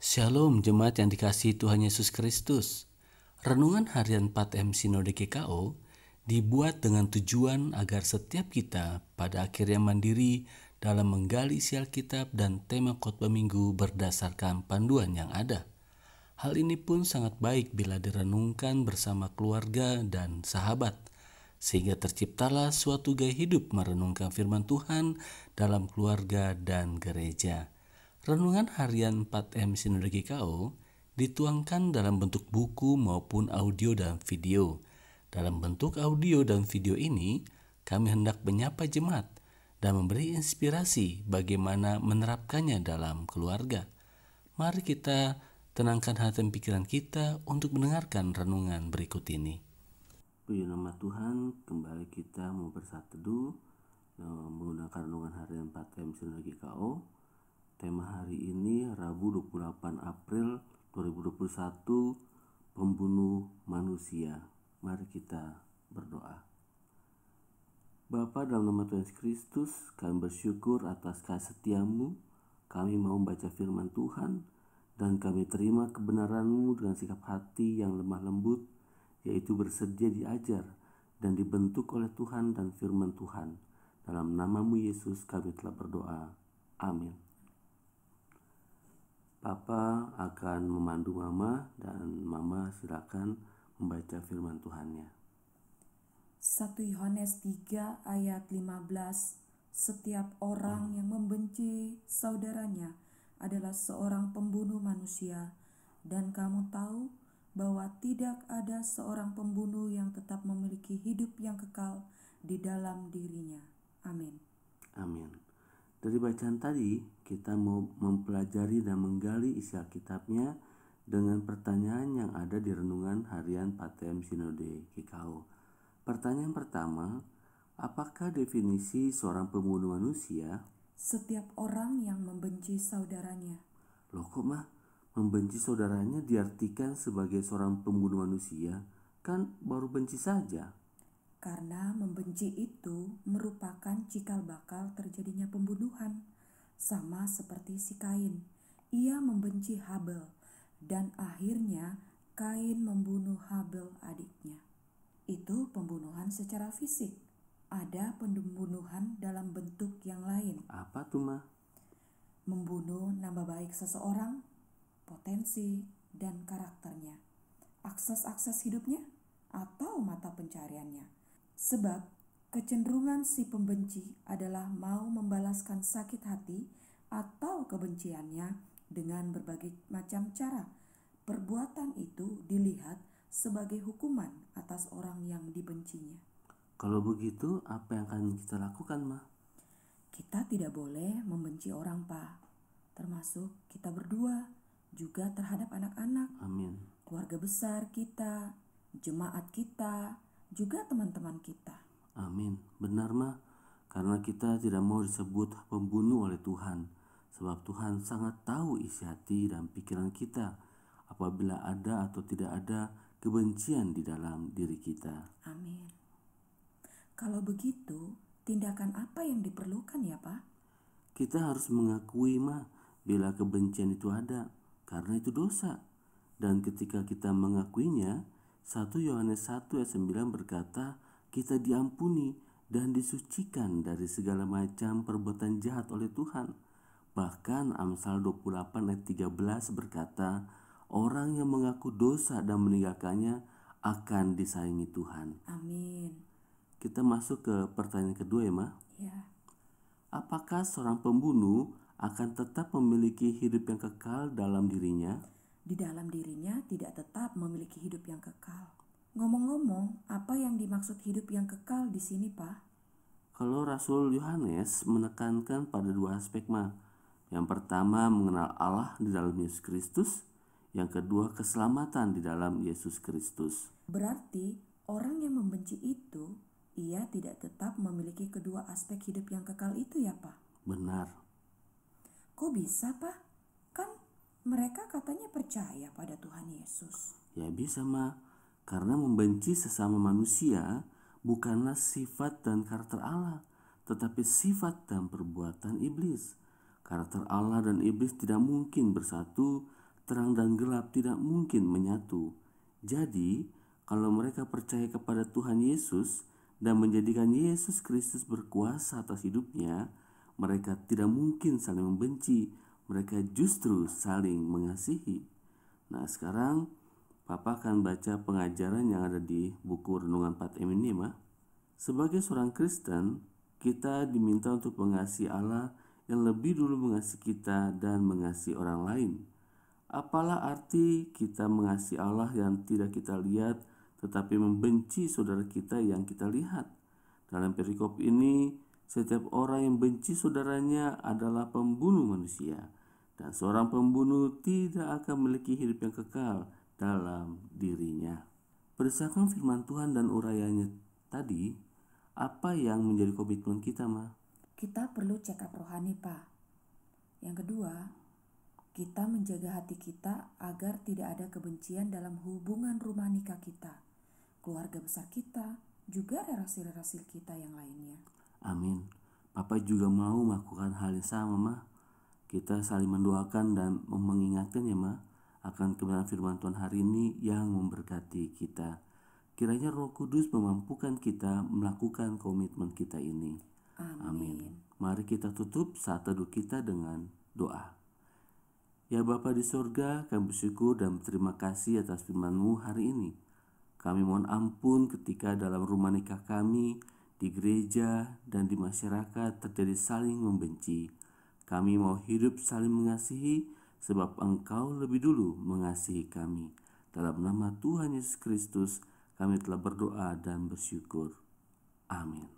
Shalom jemaat yang dikasihi Tuhan Yesus Kristus. Renungan harian 4M Sinode GKO dibuat dengan tujuan agar setiap kita pada akhirnya mandiri dalam menggali isi Alkitab dan tema khotbah minggu berdasarkan panduan yang ada. Hal ini pun sangat baik bila direnungkan bersama keluarga dan sahabat, sehingga terciptalah suatu gaya hidup merenungkan firman Tuhan dalam keluarga dan gereja. Renungan harian 4M Sinode GKO dituangkan dalam bentuk buku maupun audio dan video. Dalam bentuk audio dan video ini, kami hendak menyapa jemaat dan memberi inspirasi bagaimana menerapkannya dalam keluarga. Mari kita tenangkan hati dan pikiran kita untuk mendengarkan renungan berikut ini. Puji nama Tuhan, kembali kita mau bersatu teduh menggunakan renungan harian 4M Sinode GKO. Tema hari ini Rabu 28 April 2021, pembunuh manusia. Mari kita berdoa. Bapa, dalam nama Tuhan Yesus Kristus, kami bersyukur atas kasih setia-Mu. Kami mau membaca firman Tuhan dan kami terima kebenaran-Mu dengan sikap hati yang lemah lembut, yaitu bersedia diajar dan dibentuk oleh Tuhan dan firman Tuhan. Dalam nama-Mu Yesus kami telah berdoa. Amin. Papa akan memandu Mama dan Mama silakan membaca firman Tuhannya. 1 Yohanes 3 ayat 15. Setiap orang yang membenci saudaranya adalah seorang pembunuh manusia, dan kamu tahu bahwa tidak ada seorang pembunuh yang tetap memiliki hidup yang kekal di dalam dirinya. Amin. Amin. Dari bacaan tadi, kita mau mempelajari dan menggali isi Alkitabnya dengan pertanyaan yang ada di renungan harian 4M Sinode GKO. Pertanyaan pertama, apakah definisi seorang pembunuh manusia? Setiap orang yang membenci saudaranya. Loh kok mah, membenci saudaranya diartikan sebagai seorang pembunuh manusia? Kan baru benci saja. Karena membenci itu merupakan cikal bakal terjadinya pembunuhan. Sama seperti si Kain, ia membenci Habel dan akhirnya Kain membunuh Habel adiknya. Itu pembunuhan secara fisik. Ada pembunuhan dalam bentuk yang lain. Apa tuh mah? Membunuh nama baik seseorang, potensi dan karakternya, akses hidupnya atau mata pencariannya. Sebab kecenderungan si pembenci adalah mau membalaskan sakit hati atau kebenciannya dengan berbagai macam cara. Perbuatan itu dilihat sebagai hukuman atas orang yang dibencinya. Kalau begitu, apa yang akan kita lakukan mah? Kita tidak boleh membenci orang, Pak. Termasuk kita berdua, juga terhadap anak-anak, Amin. keluarga besar kita, jemaat kita, juga teman-teman kita. Amin. Benar mah, karena kita tidak mau disebut pembunuh oleh Tuhan. Sebab Tuhan sangat tahu isi hati dan pikiran kita apabila ada atau tidak ada kebencian di dalam diri kita. Amin. Kalau begitu, tindakan apa yang diperlukan ya, Pak? Kita harus mengakui mah bila kebencian itu ada, karena itu dosa. Dan ketika kita mengakuinya, 1 Yohanes 1 ayat 9 berkata, kita diampuni dan disucikan dari segala macam perbuatan jahat oleh Tuhan. Bahkan Amsal 28 ayat 13 berkata, orang yang mengaku dosa dan meninggalkannya akan disayangi Tuhan. Amin. Kita masuk ke pertanyaan kedua ya, Ma. Ya. Apakah seorang pembunuh akan tetap memiliki hidup yang kekal dalam dirinya? Di dalam dirinya tidak tetap memiliki hidup yang kekal. Ngomong-ngomong, apa yang dimaksud hidup yang kekal di sini, Pak? Kalau Rasul Yohanes menekankan pada dua aspek mah. Yang pertama mengenal Allah di dalam Yesus Kristus, yang kedua keselamatan di dalam Yesus Kristus. Berarti orang yang membenci itu, ia tidak tetap memiliki kedua aspek hidup yang kekal itu ya, Pak? Benar. Kok bisa, Pak? Kan mereka katanya percaya pada Tuhan Yesus. Ya bisa mah, karena membenci sesama manusia bukanlah sifat dan karakter Allah, tetapi sifat dan perbuatan iblis. Karakter Allah dan iblis tidak mungkin bersatu terang dan gelap tidak mungkin menyatu. Jadi, kalau mereka percaya kepada Tuhan Yesus dan menjadikan Yesus Kristus berkuasa atas hidupnya, mereka tidak mungkin saling membenci, mereka justru saling mengasihi. Nah, sekarang Papa akan baca pengajaran yang ada di buku Renungan 4M ini, Ma. Sebagai seorang Kristen, kita diminta untuk mengasihi Allah yang lebih dulu mengasihi kita dan mengasihi orang lain. Apalah arti kita mengasihi Allah yang tidak kita lihat, tetapi membenci saudara kita yang kita lihat? Dalam perikop ini, setiap orang yang benci saudaranya adalah pembunuh manusia, dan seorang pembunuh tidak akan memiliki hidup yang kekal dalam dirinya. Berdasarkan firman Tuhan dan urayanya tadi, apa yang menjadi komitmen kita, Ma? Kita perlu check up rohani, Pak. Yang kedua, kita menjaga hati kita agar tidak ada kebencian dalam hubungan rumah nikah kita, keluarga besar kita, juga relasi-relasi kita yang lainnya. Amin. Papa juga mau melakukan hal yang sama, Ma. Kita saling mendoakan dan mengingatkan ya, Ma, akan kebenaran firman Tuhan hari ini yang memberkati kita. Kiranya Roh Kudus memampukan kita melakukan komitmen kita ini. Amin. Mari kita tutup saat teduh kita dengan doa. Ya Bapa di surga, kami bersyukur dan berterima kasih atas firman-Mu hari ini. Kami mohon ampun ketika dalam rumah nikah kami, di gereja, dan di masyarakat terjadi saling membenci. Kami mau hidup saling mengasihi, sebab Engkau lebih dulu mengasihi kami. Dalam nama Tuhan Yesus Kristus, kami telah berdoa dan bersyukur. Amin.